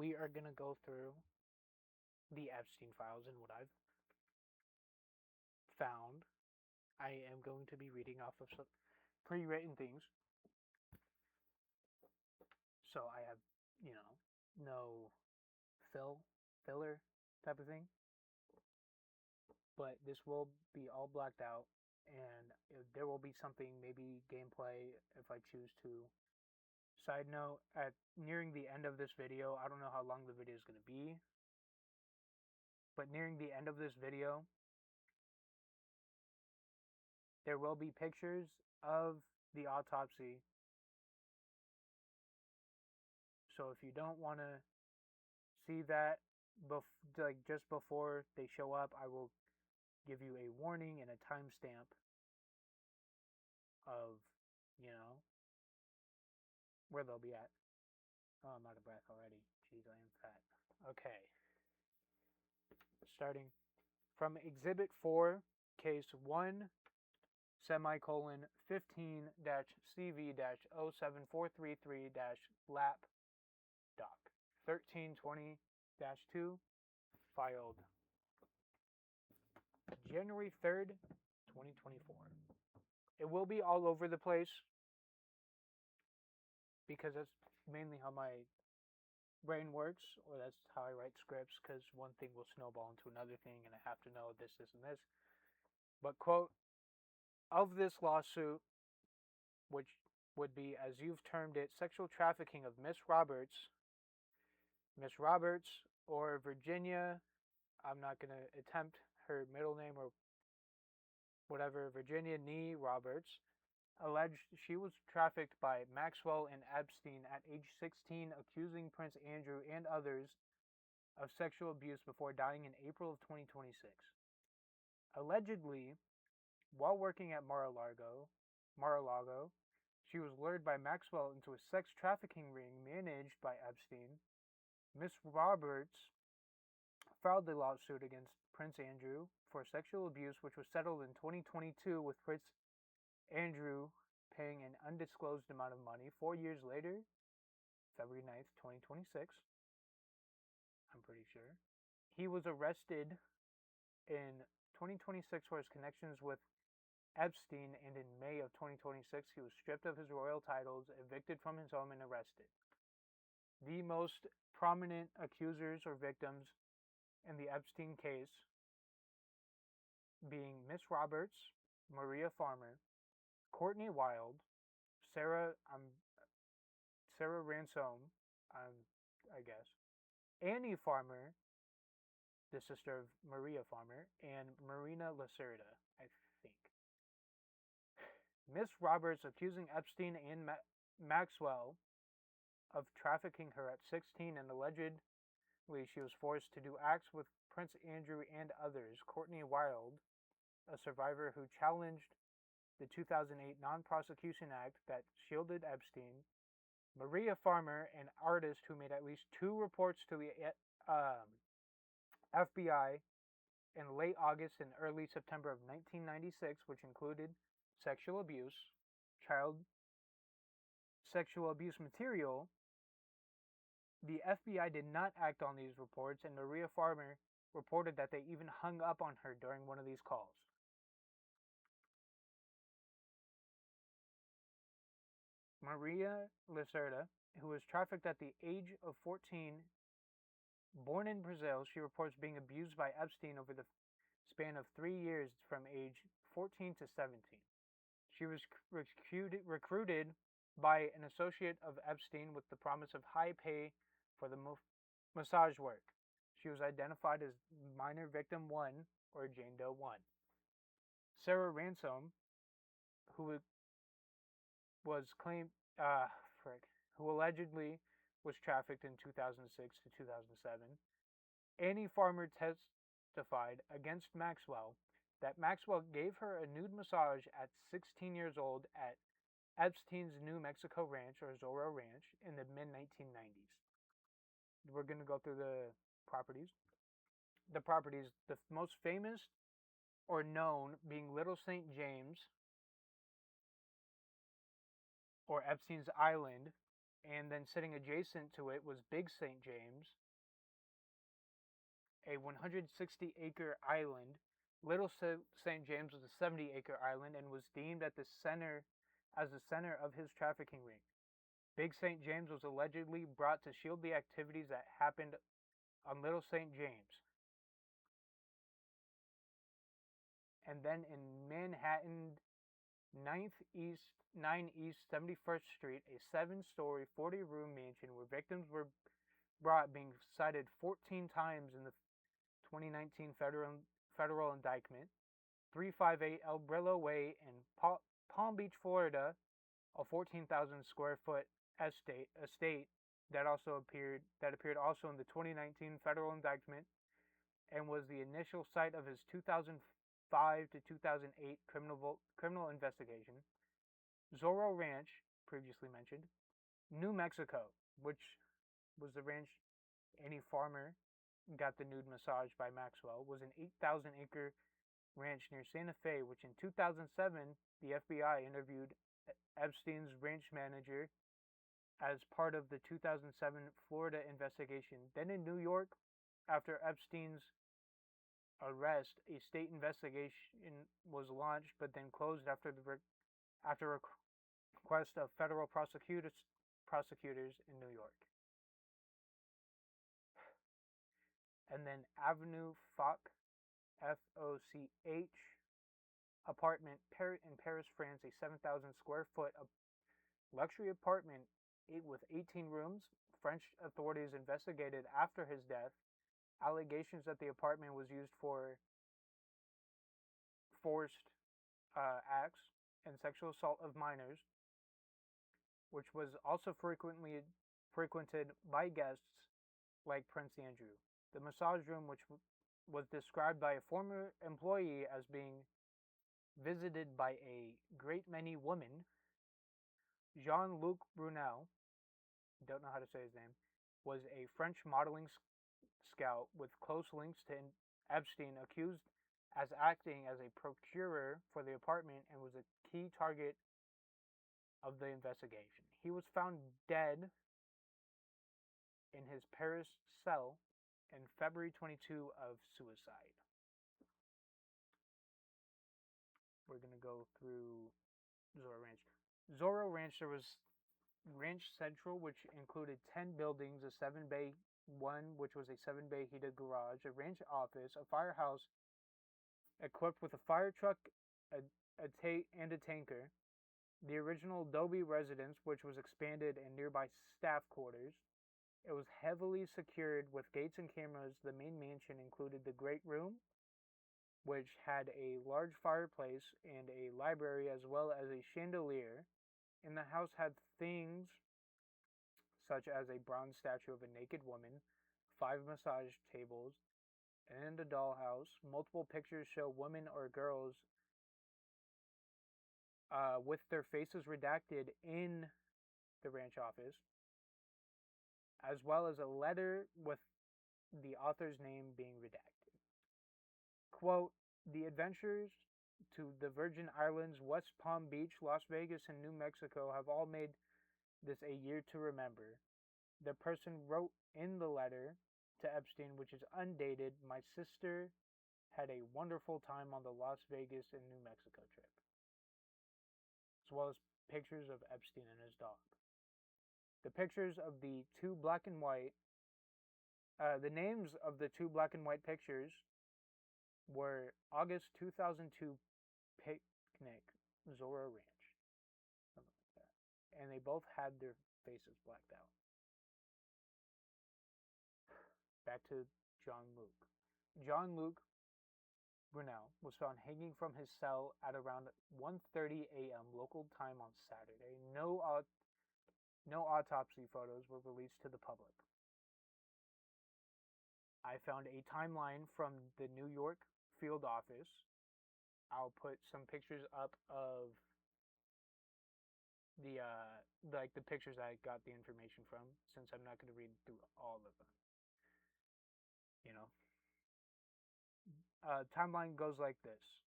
we are going to go through the Epstein files and what I've found. I am going to be reading off of some pre-written things. So I have, no filler type of thing. But this will be all blacked out, and there will be something, maybe gameplay, if I choose to. Side note, at nearing the end of this video, I don't know how long the video is going to be, but nearing the end of this video, there will be pictures of the autopsy. So if you don't want to see that just before they show up, I will give you a warning and a timestamp of, where they'll be at. Oh, I'm out of breath already. Jeez, I am fat. Okay. Starting from Exhibit 4, Case 1, semicolon 15-CV-07433-LAP Doc 1320-2, filed January 3rd, 2024. It will be all over the place because that's mainly how my brain works, or that's how I write scripts, because one thing will snowball into another thing and I have to know this, and this. But, quote, of this lawsuit, which would be, as you've termed it, sexual trafficking of Miss Roberts, or Virginia, I'm not going to attempt her middle name or whatever, Virginia Nee Roberts, alleged she was trafficked by Maxwell and Epstein at age 16, accusing Prince Andrew and others of sexual abuse before dying in April of 2026. Allegedly, while working at Mar-a-Lago, she was lured by Maxwell into a sex trafficking ring managed by Epstein. Miss Roberts filed the lawsuit against Prince Andrew for sexual abuse, which was settled in 2022 with Prince Andrew paying an undisclosed amount of money. 4 years later, February 9th, 2026, I'm pretty sure, he was arrested in 2026 for his connections with Epstein, and in May of 2026, he was stripped of his royal titles, evicted from his home, and arrested. The most prominent accusers or victims in the Epstein case being Miss Roberts, Maria Farmer, Courtney Wild, Sarah Ransom, I guess, Annie Farmer, the sister of Maria Farmer, and Marina Lacerda, I think. Miss Roberts accusing Epstein and Maxwell of trafficking her at 16, and allegedly she was forced to do acts with Prince Andrew and others. Courtney Wild, a survivor who challenged the 2008 Non-Prosecution Act that shielded Epstein. Maria Farmer, an artist who made at least 2 reports to the FBI in late August and early September of 1996, which included sexual abuse, child sexual abuse material. The FBI did not act on these reports, and Maria Farmer reported that they even hung up on her during one of these calls. Maria Lacerda, who was trafficked at the age of 14, born in Brazil, she reports being abused by Epstein over the span of 3 years from age 14 to 17. She was recruited by an associate of Epstein with the promise of high pay for the massage work. She was identified as Minor Victim 1, or Jane Doe 1. Sarah Ransom, who was who allegedly was trafficked in 2006 to 2007. Annie Farmer testified against Maxwell that Maxwell gave her a nude massage at 16 years old at Epstein's New Mexico Ranch, or Zorro Ranch, in the mid-1990s. We're going to go through the properties. The properties, the most famous or known being Little St. James, or Epstein's Island, And then sitting adjacent to it was Big St. James, a 160-acre island. Little St. James was a 70-acre island and was deemed at the center as the center of his trafficking ring. Big St. James was allegedly brought to shield the activities that happened on Little St. James. And then in Manhattan, 9 East 71st Street, a 7-story, 40-room mansion where victims were brought being cited 14 times in the 2019 federal indictment. 358 El Brillo Way in Palm Beach, Florida, a 14,000 square foot estate that appeared also in the 2019 federal indictment and was the initial site of his 2005 to 2008 criminal investigation. Zorro Ranch, previously mentioned, New Mexico, which was the ranch any farmer got the nude massage by Maxwell, was an 8,000-acre ranch near Santa Fe, which in 2007 the FBI interviewed Epstein's ranch manager as part of the 2007 Florida investigation. Then in New York, after Epstein's arrest, a state investigation was launched, but then closed after request of federal prosecutors in New York. And then Avenue Foch, Foch, apartment in Paris, France, a 7,000 square foot luxury apartment with 18 rooms. French authorities investigated after his death allegations that the apartment was used for forced acts and sexual assault of minors, which was also frequented by guests like Prince Andrew. The massage room, which was described by a former employee as being visited by a great many women, Jean-Luc Brunel, don't know how to say his name, was a French modeling scout with close links to Epstein, accused as acting as a procurer for the apartment and was a key target of the investigation. He was found dead in his Paris cell in February 22 of suicide. We're going to go through Zorro Ranch. Zorro Ranch, there was Ranch Central, which included 10 buildings, a 7-bay one, which was a 7-bay heated garage, a ranch office, a firehouse equipped with a fire truck and a tanker, the original Adobe residence, which was expanded in nearby staff quarters. It was heavily secured with gates and cameras. The main mansion included the Great Room, which had a large fireplace and a library as well as a chandelier. And the house had things such as a bronze statue of a naked woman, 5 massage tables, and a dollhouse. Multiple pictures show women or girls with their faces redacted in the ranch office, as well as a letter with the author's name being redacted. Quote, "The adventures to the Virgin Islands, West Palm Beach, Las Vegas, and New Mexico have all made this a year to remember." The person wrote in the letter to Epstein, which is undated, "My sister had a wonderful time on the Las Vegas and New Mexico trip," as well as pictures of Epstein and his dog. The pictures of the two black and white, the names of the two black and white pictures were August 2002 Picnic, Zorro Ranch, something like that. And they both had their faces blacked out. Back to Jean-Luc. Jean-Luc Brunel was found hanging from his cell at around 1:30 a.m. local time on Saturday. No autopsy photos were released to the public. I found a timeline from the New York field office. I'll put some pictures up of the pictures I got the information from, since I'm not going to read through all of them. You know, timeline goes like this.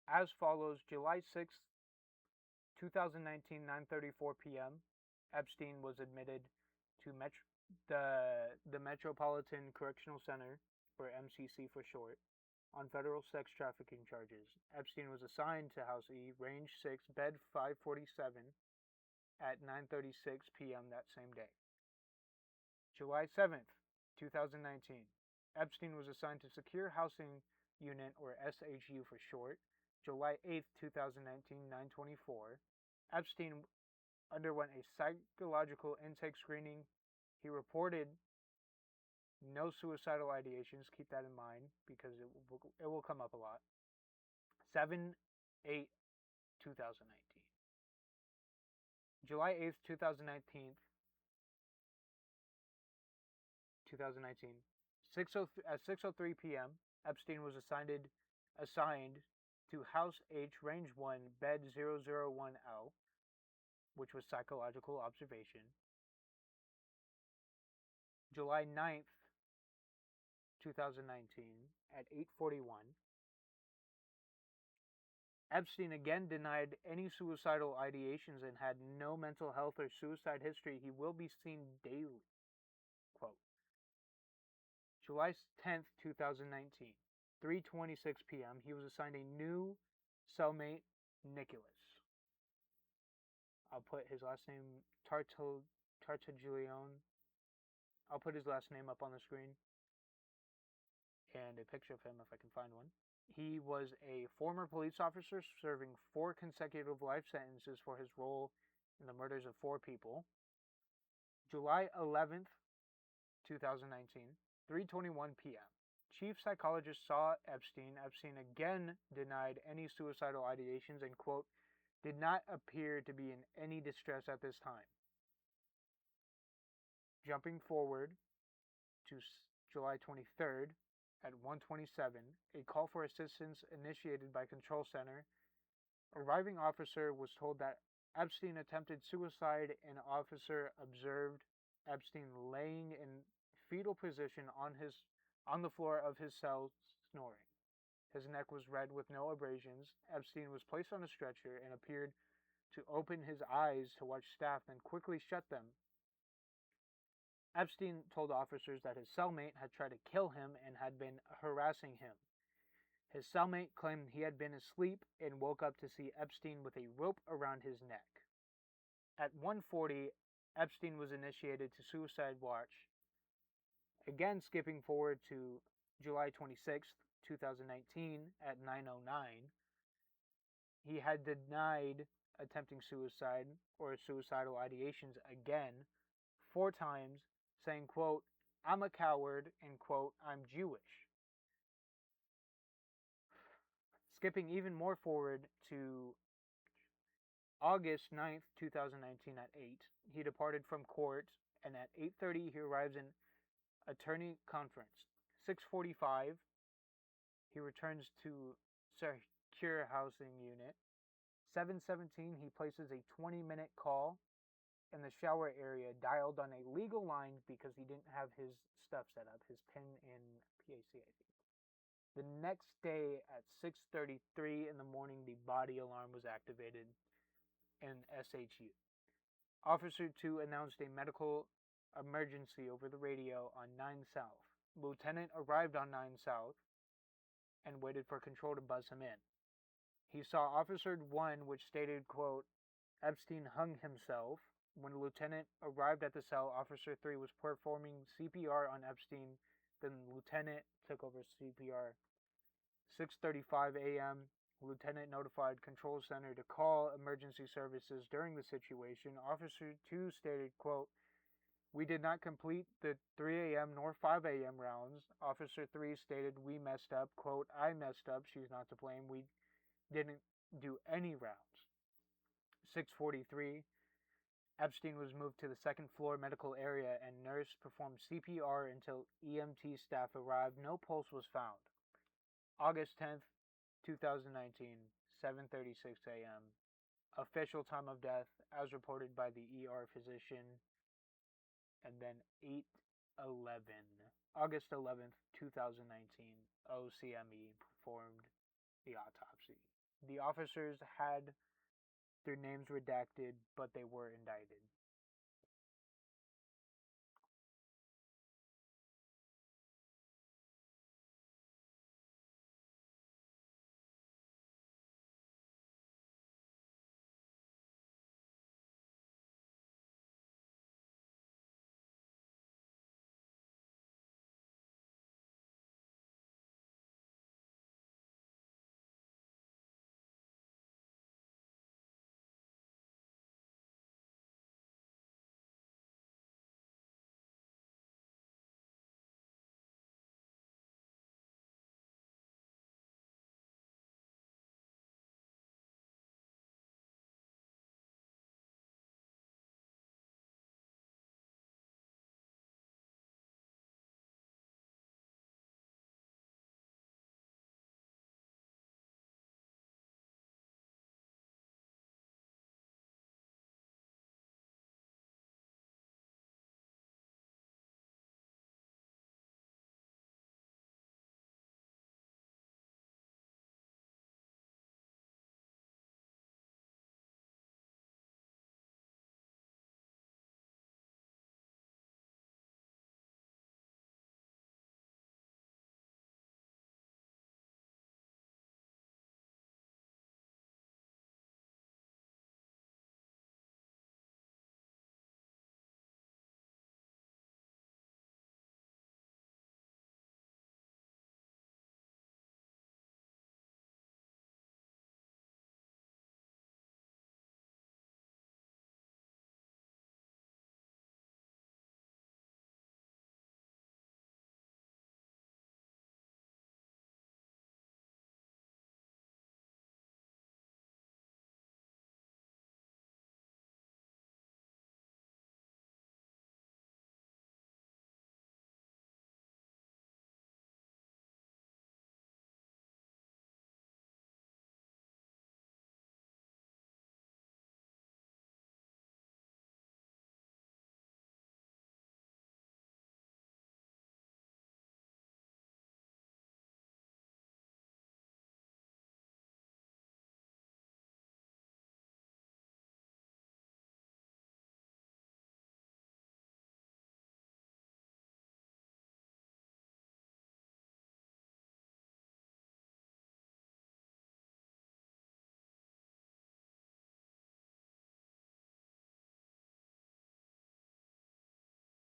As follows: July 6th, 2019, 9:34 p.m., Epstein was admitted to the Metropolitan Correctional Center, or MCC for short, on federal sex trafficking charges. Epstein was assigned to House E, Range 6, Bed 547 at 9:36 p.m. that same day. July 7th, 2019, Epstein was assigned to Secure Housing Unit, or SHU for short. July 8th, 2019, 9:24, Epstein underwent a psychological intake screening. He reported no suicidal ideations. Keep that in mind because it will come up a lot. 7/8/2019. July 8th, 2019, 6:03 p.m., Epstein was assigned to House H, Range 1, Bed 001L, which was psychological observation. July 9th, 2019, at 8:41, Epstein again denied any suicidal ideations and had no mental health or suicide history. He will be seen daily. Quote. July 10th, 2019, 3:26 p.m., he was assigned a new cellmate, Nicholas. I'll put his last name, Tartaglione. I'll put his last name up on the screen and a picture of him if I can find one. He was a former police officer serving 4 consecutive life sentences for his role in the murders of 4 people. July 11th, 2019, 3:21 p.m. Chief psychologist saw Epstein. Epstein again denied any suicidal ideations and, quote, did not appear to be in any distress at this time. Jumping forward to July 23rd at 1:27, a call for assistance initiated by Control Center. Arriving officer was told that Epstein attempted suicide. An officer observed Epstein laying in fetal position on the floor of his cell, snoring. His neck was red with no abrasions. Epstein was placed on a stretcher and appeared to open his eyes to watch staff, then quickly shut them. Epstein told officers that his cellmate had tried to kill him and had been harassing him. His cellmate claimed he had been asleep and woke up to see Epstein with a rope around his neck. At 1:40, Epstein was initiated to suicide watch. Again, skipping forward to July 26th, 2019 at 9:09, he had denied attempting suicide or suicidal ideations again 4 times, saying, quote, I'm a coward, and, quote, I'm Jewish. Skipping even more forward to August 9th, 2019 at 8, he departed from court, and at 8:30 he arrives in attorney conference. 6:45, he returns to Secure Housing Unit. 7:17, he places a 20-minute call in the shower area, dialed on a legal line because he didn't have his stuff set up, his PIN and PAC, I think. The next day at 6:33 in the morning, the body alarm was activated in SHU. Officer 2 announced a medical emergency over the radio on 9 South. Lieutenant arrived on 9 South and waited for Control to buzz him in. He saw Officer 1, which stated, quote, Epstein hung himself. When Lieutenant arrived at the cell, Officer 3 was performing CPR on Epstein. Then Lieutenant took over CPR. 6:35 a.m., Lieutenant notified Control Center to call emergency services during the situation. Officer 2 stated, quote, we did not complete the 3 a.m. nor 5 a.m. rounds. Officer 3 stated, we messed up. Quote, I messed up. She's not to blame. We didn't do any rounds. 6:43, Epstein was moved to the second floor medical area and nurse performed CPR until EMT staff arrived. No pulse was found. August 10th, 2019, 7:36 a.m. Official time of death as reported by the ER physician. And then 8/11, August 11th, 2019, OCME performed the autopsy. The officers had their names redacted, but they were indicted.